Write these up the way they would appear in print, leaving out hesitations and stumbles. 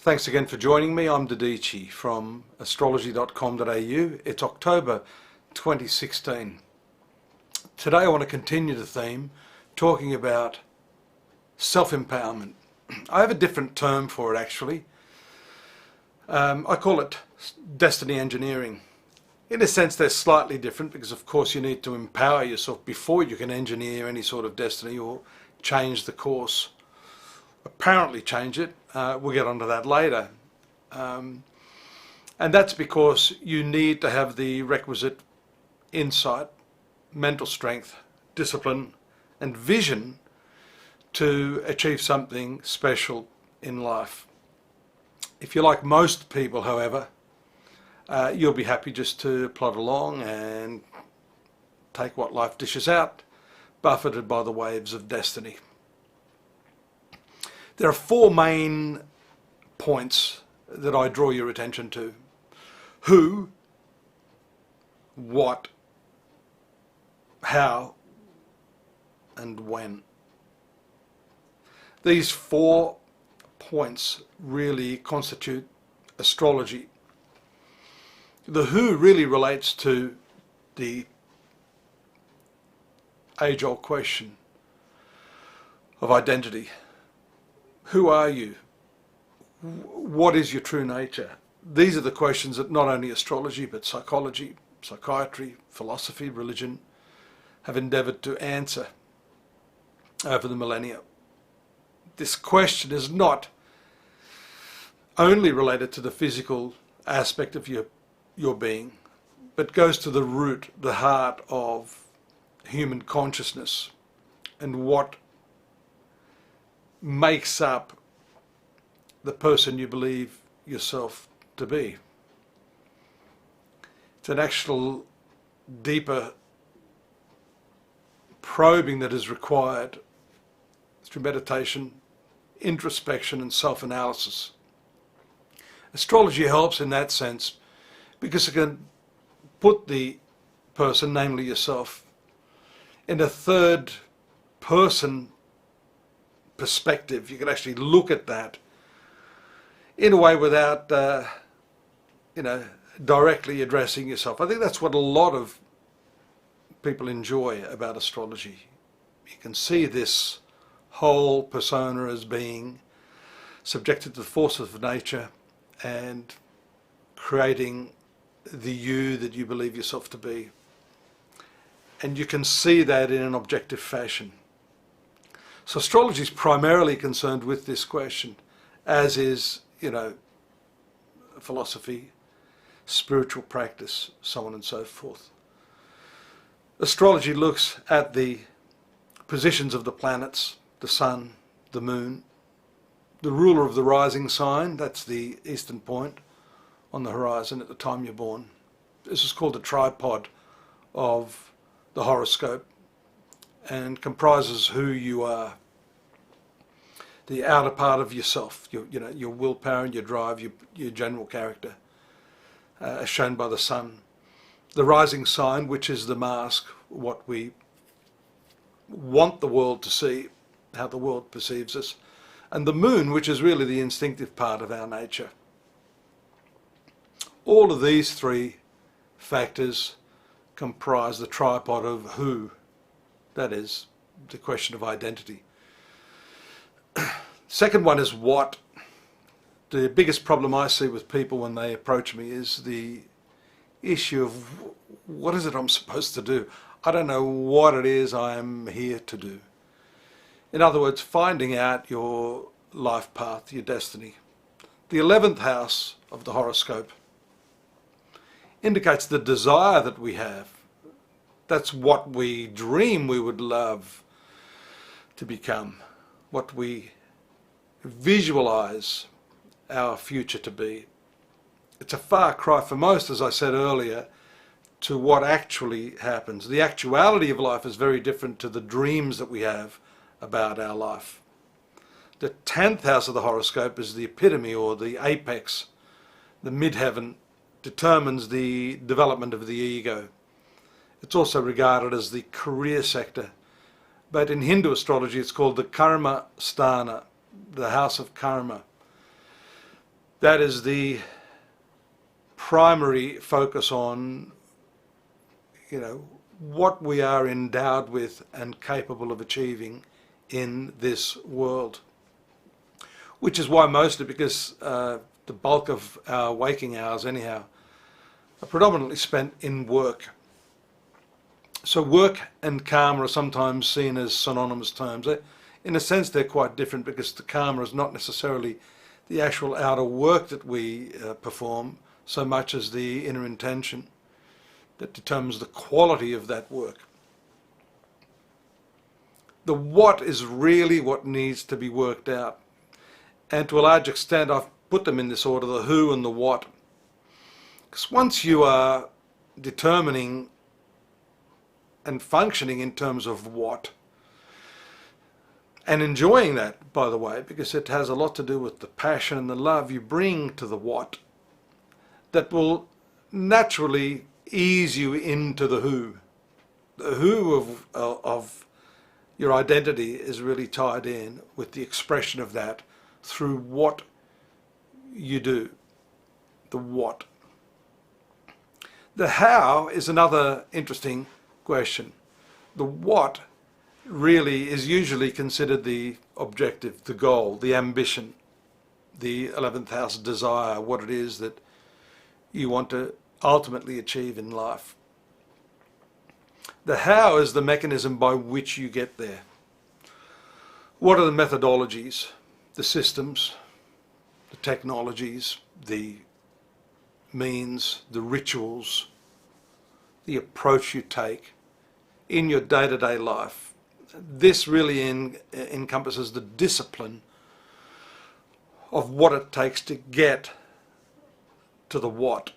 Thanks again for joining me. I'm Dadhichi from astrology.com.au. It's October 2016. Today I want to continue the theme talking about self-empowerment. I have a different term for it actually. I call it destiny engineering. In a sense they're slightly different because of course you need to empower yourself before you can engineer any sort of destiny or change the course. Apparently change it. We'll get onto that later. And that's because you need to have the requisite insight, mental strength, discipline and vision to achieve something special in life. If you're like most people, however, you'll be happy just to plod along and take what life dishes out, buffeted by the waves of destiny. There are four main points that I draw your attention to. Who, what, how, and when. These 4 points really constitute astrology. The who really relates to the age-old question of identity. Who are you? What is your true nature? These are the questions that not only astrology but psychology, psychiatry, philosophy, religion have endeavoured to answer over the millennia. This question is not only related to the physical aspect of your being, but goes to the root, the heart of human consciousness and what makes up the person you believe yourself to be. It's an actual deeper probing that is required through meditation, introspection and self-analysis. Astrology helps in that sense because it can put the person, namely yourself, in a third person perspective. You can actually look at that in a way without directly addressing yourself. I think that's what a lot of people enjoy about astrology. You can see this whole persona as being subjected to the forces of nature and creating the you that you believe yourself to be. And you can see that in an objective fashion. So astrology is primarily concerned with this question, as is, philosophy, spiritual practice, so on and so forth. Astrology looks at the positions of the planets, the sun, the moon, the ruler of the rising sign, that's the eastern point on the horizon at the time you're born. This is called the tripod of the horoscope and comprises who you are. The outer part of yourself, your willpower and your drive, your general character, as shown by the sun. The rising sign, which is the mask, what we want the world to see, how the world perceives us. And the moon, which is really the instinctive part of our nature. All of these 3 factors comprise the tripod of who, that is, the question of identity. Second one is what. The biggest problem I see with people when they approach me is the issue of what is it I'm supposed to do? I don't know what it is I'm here to do. In other words, finding out your life path, your destiny. The 11th house of the horoscope indicates the desire that we have. That's what we dream we would love to become, what we visualize our future to be. It's a far cry for most, as I said earlier, to what actually happens. The actuality of life is very different to the dreams that we have about our life. The 10th house of the horoscope is the epitome or the apex, the midheaven, determines the development of the ego. It's also regarded as the career sector, but in Hindu astrology it's called the karma sthana, the house of karma. That is the primary focus on, what we are endowed with and capable of achieving in this world. Which is why mostly, because the bulk of our waking hours anyhow are predominantly spent in work. So work and karma are sometimes seen as synonymous terms. In a sense they're quite different, because the karma is not necessarily the actual outer work that we perform so much as the inner intention that determines the quality of that work. The what is really what needs to be worked out. And to a large extent I've put them in this order, the who and the what. Because once you are determining and functioning in terms of what, and enjoying that, by the way, because it has a lot to do with the passion and the love you bring to the what, that will naturally ease you into the who. The who of your identity is really tied in with the expression of that through what you do, the what. The how is another interesting question. The what really is usually considered the objective, the goal, the ambition, the 11th house desire, what it is that you want to ultimately achieve in life. The how is the mechanism by which you get there. What are the methodologies, the systems, the technologies, the means, the rituals, the approach you take in your day-to-day life? This really encompasses the discipline of what it takes to get to the what.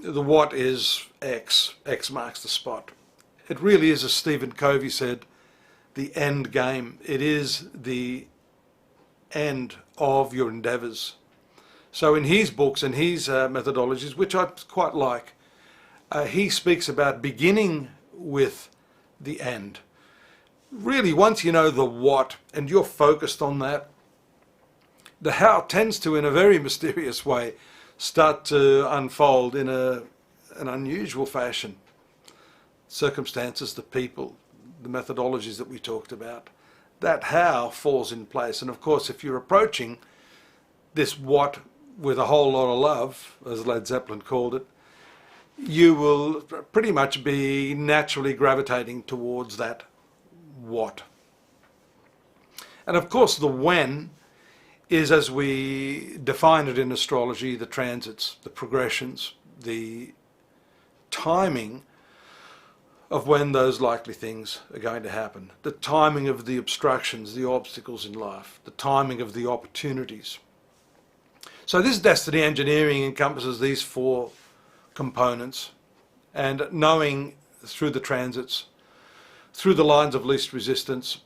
The what is X. X marks the spot. It really is, as Stephen Covey said, the end game. It is the end of your endeavours. So in his books and his methodologies, which I quite like, he speaks about beginning with the end. Really, once you know the what and you're focused on that, the how tends to, in a very mysterious way, start to unfold in an unusual fashion. Circumstances, the people, the methodologies that we talked about, that how falls in place. And of course, if you're approaching this what with a whole lot of love, as Led Zeppelin called it, you will pretty much be naturally gravitating towards that what. And of course the when is, as we define it in astrology, the transits, the progressions, the timing of when those likely things are going to happen, the timing of the obstructions, the obstacles in life, the timing of the opportunities. So this destiny engineering encompasses these four components, and knowing through the transits, through the lines of least resistance,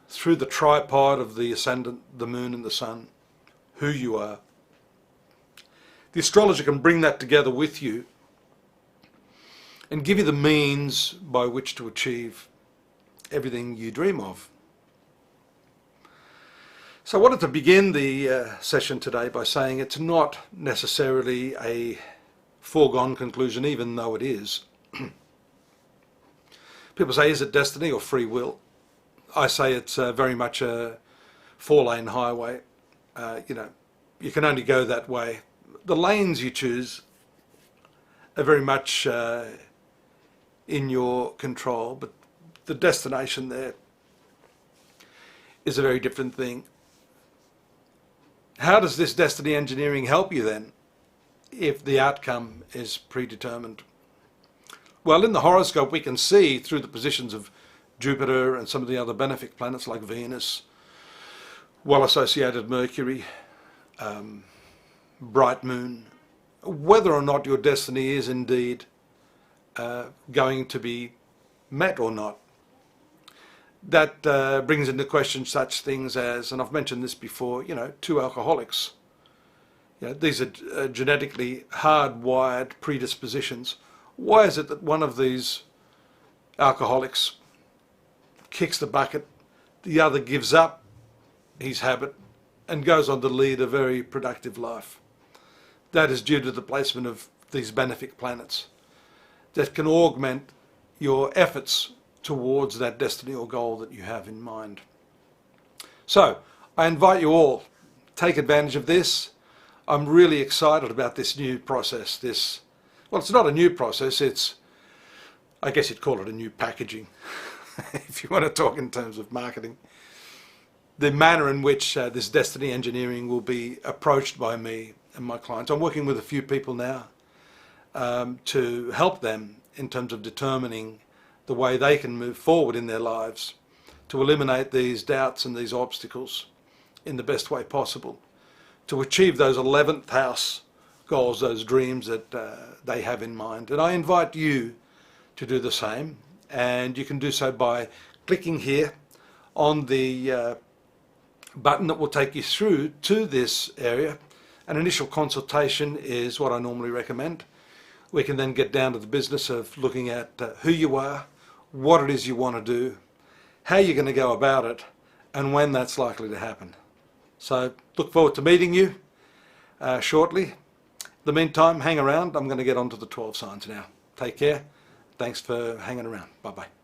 through the tripod of the ascendant, the moon and the sun, who you are. The astrologer can bring that together with you and give you the means by which to achieve everything you dream of. So I wanted to begin the session today by saying it's not necessarily a foregone conclusion, even though it is. People say, is it destiny or free will? I say it's very much a four-lane highway. You can only go that way. The lanes you choose are very much in your control, but the destination there is a very different thing. How does this destiny engineering help you then, if the outcome is predetermined? Well, in the horoscope we can see through the positions of Jupiter and some of the other benefic planets like Venus, well-associated Mercury, bright moon, whether or not your destiny is indeed going to be met or not. That brings into question such things as, and I've mentioned this before, two alcoholics. These are genetically hardwired predispositions. Why is it that one of these alcoholics kicks the bucket, the other gives up his habit, and goes on to lead a very productive life. That is due to the placement of these benefic planets that can augment your efforts towards that destiny or goal that you have in mind. So I invite you all, take advantage of this. I'm really excited about this new process. Well, it's not a new process, I guess you'd call it a new packaging, if you want to talk in terms of marketing. The manner in which this destiny engineering will be approached by me and my clients. I'm working with a few people now to help them in terms of determining the way they can move forward in their lives to eliminate these doubts and these obstacles in the best way possible, to achieve those 11th house goals, those dreams that they have in mind. And I invite you to do the same, and you can do so by clicking here on the button that will take you through to this area. An initial consultation is what I normally recommend. We can then get down to the business of looking at who you are, what it is you want to do, how you're going to go about it, and when that's likely to happen. So look forward to meeting you shortly. In the meantime, hang around. I'm going to get on to the 12 signs now. Take care. Thanks for hanging around. Bye-bye.